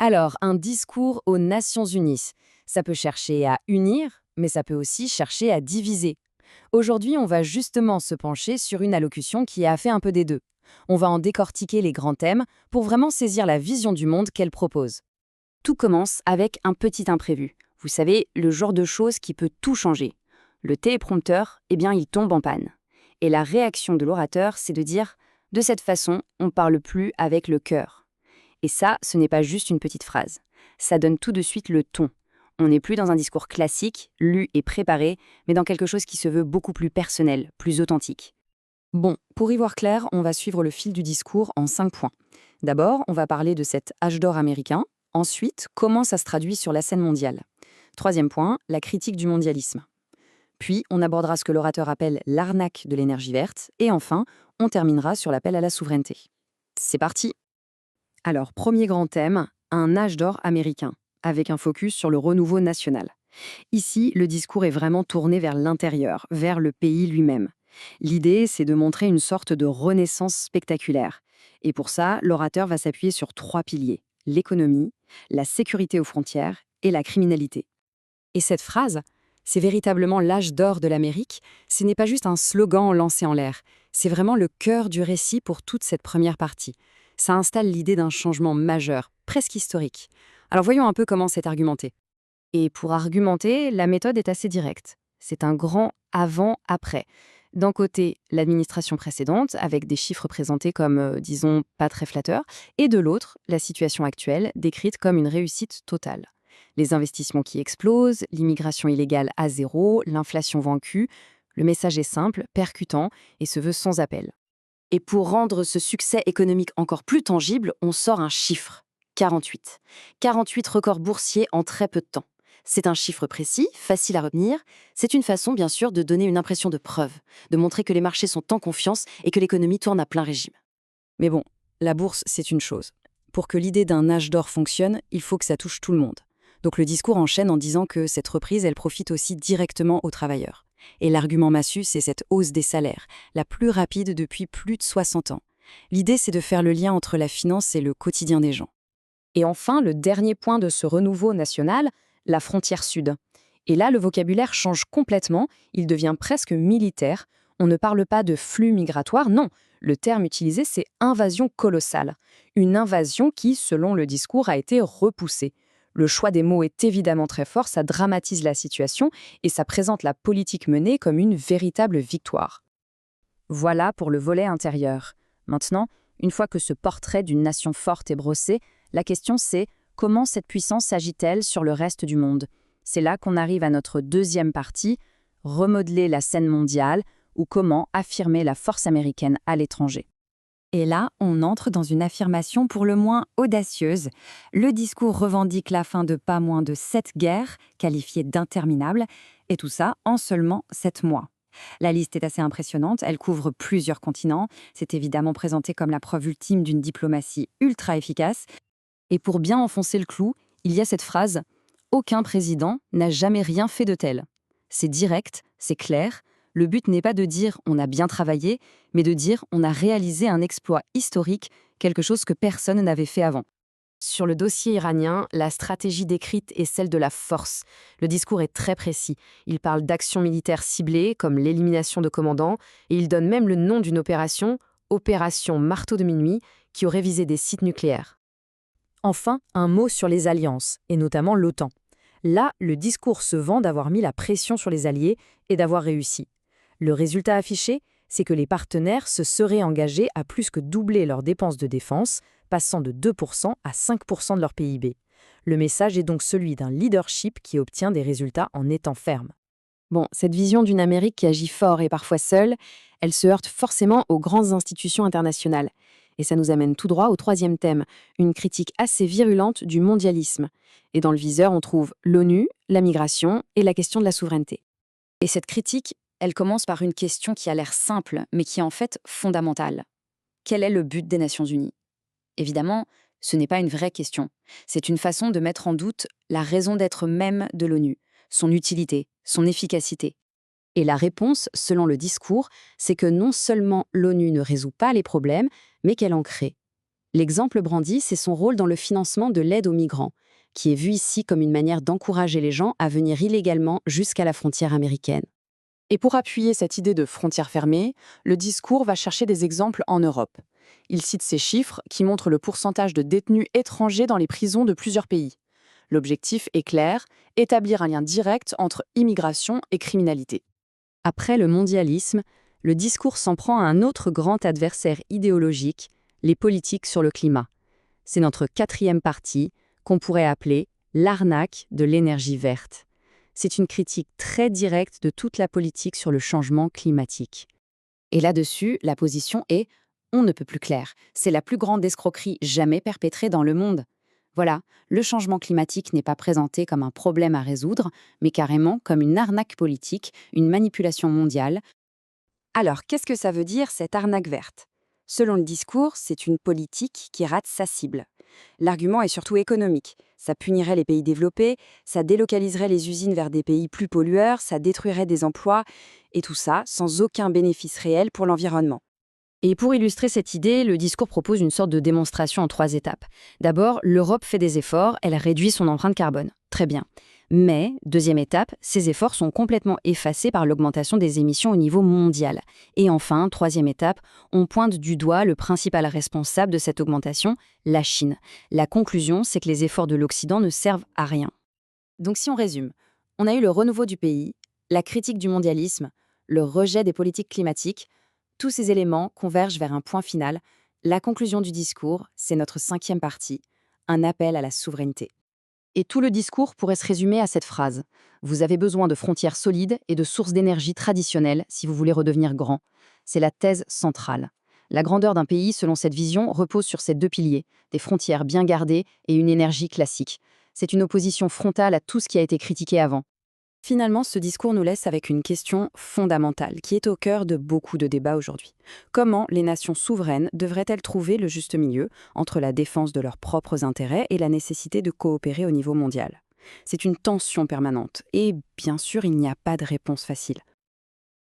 Alors, un discours aux Nations Unies, ça peut chercher à unir, mais ça peut aussi chercher à diviser. Aujourd'hui, on va justement se pencher sur une allocution qui a fait un peu des deux. On va en décortiquer les grands thèmes pour vraiment saisir la vision du monde qu'elle propose. Tout commence avec un petit imprévu. Vous savez, le genre de chose qui peut tout changer. Le téléprompteur, eh bien, il tombe en panne. Et la réaction de l'orateur, c'est de dire « de cette façon, on ne parle plus avec le cœur ». Et ça, ce n'est pas juste une petite phrase. Ça donne tout de suite le ton. On n'est plus dans un discours classique, lu et préparé, mais dans quelque chose qui se veut beaucoup plus personnel, plus authentique. Bon, pour y voir clair, on va suivre le fil du discours en 5 points. D'abord, on va parler de cet âge d'or américain. Ensuite, comment ça se traduit sur la scène mondiale. Troisième point, la critique du mondialisme. Puis, on abordera ce que l'orateur appelle l'arnaque de l'énergie verte. Et enfin, on terminera sur l'appel à la souveraineté. C'est parti! Alors, premier grand thème, un âge d'or américain, avec un focus sur le renouveau national. Ici, le discours est vraiment tourné vers l'intérieur, vers le pays lui-même. L'idée, c'est de montrer une sorte de renaissance spectaculaire. Et pour ça, l'orateur va s'appuyer sur 3 piliers: l'économie, la sécurité aux frontières et la criminalité. Et cette phrase, c'est véritablement l'âge d'or de l'Amérique. Ce n'est pas juste un slogan lancé en l'air. C'est vraiment le cœur du récit pour toute cette première partie. Ça installe l'idée d'un changement majeur, presque historique. Alors voyons un peu comment c'est argumenté. Et pour argumenter, la méthode est assez directe. C'est un grand avant-après. D'un côté, l'administration précédente, avec des chiffres présentés comme, disons, pas très flatteurs, et de l'autre, la situation actuelle, décrite comme une réussite totale. Les investissements qui explosent, l'immigration illégale à zéro, l'inflation vaincue. Le message est simple, percutant et se veut sans appel. Et pour rendre ce succès économique encore plus tangible, on sort un chiffre. 48. 48 records boursiers en très peu de temps. C'est un chiffre précis, facile à retenir. C'est une façon, bien sûr, de donner une impression de preuve, de montrer que les marchés sont en confiance et que l'économie tourne à plein régime. Mais bon, la bourse, c'est une chose. Pour que l'idée d'un âge d'or fonctionne, il faut que ça touche tout le monde. Donc le discours enchaîne en disant que cette reprise, elle profite aussi directement aux travailleurs. Et l'argument massu, c'est cette hausse des salaires, la plus rapide depuis plus de 60 ans. L'idée, c'est de faire le lien entre la finance et le quotidien des gens. Et enfin, le dernier point de ce renouveau national, la frontière sud. Et là, le vocabulaire change complètement, il devient presque militaire. On ne parle pas de flux migratoire, non. Le terme utilisé, c'est invasion colossale. Une invasion qui, selon le discours, a été repoussée. Le choix des mots est évidemment très fort, ça dramatise la situation et ça présente la politique menée comme une véritable victoire. Voilà pour le volet intérieur. Maintenant, une fois que ce portrait d'une nation forte est brossé, la question c'est comment cette puissance s'agit-elle sur le reste du monde? C'est là qu'on arrive à notre deuxième partie, remodeler la scène mondiale ou comment affirmer la force américaine à l'étranger. Et là, on entre dans une affirmation pour le moins audacieuse. Le discours revendique la fin de pas moins de 7 guerres, qualifiées d'interminables, et tout ça en seulement 7 mois. La liste est assez impressionnante, elle couvre plusieurs continents. C'est évidemment présenté comme la preuve ultime d'une diplomatie ultra efficace. Et pour bien enfoncer le clou, il y a cette phrase « Aucun président n'a jamais rien fait de tel ». C'est direct, c'est clair. Le but n'est pas de dire « on a bien travaillé », mais de dire « on a réalisé un exploit historique, quelque chose que personne n'avait fait avant ». Sur le dossier iranien, la stratégie décrite est celle de la force. Le discours est très précis. Il parle d'actions militaires ciblées, comme l'élimination de commandants, et il donne même le nom d'une opération, Opération Marteau de Minuit, qui aurait visé des sites nucléaires. Enfin, un mot sur les alliances, et notamment l'OTAN. Là, le discours se vend d'avoir mis la pression sur les alliés et d'avoir réussi. Le résultat affiché, c'est que les partenaires se seraient engagés à plus que doubler leurs dépenses de défense, passant de 2% à 5% de leur PIB. Le message est donc celui d'un leadership qui obtient des résultats en étant ferme. Bon, cette vision d'une Amérique qui agit fort et parfois seule, elle se heurte forcément aux grandes institutions internationales. Et ça nous amène tout droit au troisième thème, une critique assez virulente du mondialisme. Et dans le viseur, on trouve l'ONU, la migration et la question de la souveraineté. Et cette critique, elle commence par une question qui a l'air simple, mais qui est en fait fondamentale. Quel est le but des Nations Unies? Évidemment, ce n'est pas une vraie question. C'est une façon de mettre en doute la raison d'être même de l'ONU, son utilité, son efficacité. Et la réponse, selon le discours, c'est que non seulement l'ONU ne résout pas les problèmes, mais qu'elle en crée. L'exemple brandi, c'est son rôle dans le financement de l'aide aux migrants, qui est vu ici comme une manière d'encourager les gens à venir illégalement jusqu'à la frontière américaine. Et pour appuyer cette idée de frontières fermées, le discours va chercher des exemples en Europe. Il cite ces chiffres qui montrent le pourcentage de détenus étrangers dans les prisons de plusieurs pays. L'objectif est clair, établir un lien direct entre immigration et criminalité. Après le mondialisme, le discours s'en prend à un autre grand adversaire idéologique, les politiques sur le climat. C'est notre 4e partie, qu'on pourrait appeler l'arnaque de l'énergie verte. C'est une critique très directe de toute la politique sur le changement climatique. Et là-dessus, la position est « on ne peut plus clair ». C'est la plus grande escroquerie jamais perpétrée dans le monde. Voilà, le changement climatique n'est pas présenté comme un problème à résoudre, mais carrément comme une arnaque politique, une manipulation mondiale. Alors, qu'est-ce que ça veut dire, cette arnaque verte? Selon le discours, c'est une politique qui rate sa cible. L'argument est surtout économique. Ça punirait les pays développés, ça délocaliserait les usines vers des pays plus pollueurs, ça détruirait des emplois, et tout ça sans aucun bénéfice réel pour l'environnement. Et pour illustrer cette idée, le discours propose une sorte de démonstration en 3 étapes. D'abord, l'Europe fait des efforts, elle réduit son empreinte carbone. Très bien. Mais, 2e étape, ces efforts sont complètement effacés par l'augmentation des émissions au niveau mondial. Et enfin, 3e étape, on pointe du doigt le principal responsable de cette augmentation, la Chine. La conclusion, c'est que les efforts de l'Occident ne servent à rien. Donc si on résume, on a eu le renouveau du pays, la critique du mondialisme, le rejet des politiques climatiques. Tous ces éléments convergent vers un point final. La conclusion du discours, c'est notre 5e partie, un appel à la souveraineté. Et tout le discours pourrait se résumer à cette phrase. Vous avez besoin de frontières solides et de sources d'énergie traditionnelles si vous voulez redevenir grand. C'est la thèse centrale. La grandeur d'un pays, selon cette vision, repose sur ces 2 piliers, des frontières bien gardées et une énergie classique. C'est une opposition frontale à tout ce qui a été critiqué avant. Finalement, ce discours nous laisse avec une question fondamentale qui est au cœur de beaucoup de débats aujourd'hui. Comment les nations souveraines devraient-elles trouver le juste milieu entre la défense de leurs propres intérêts et la nécessité de coopérer au niveau mondial? C'est une tension permanente et, bien sûr, il n'y a pas de réponse facile.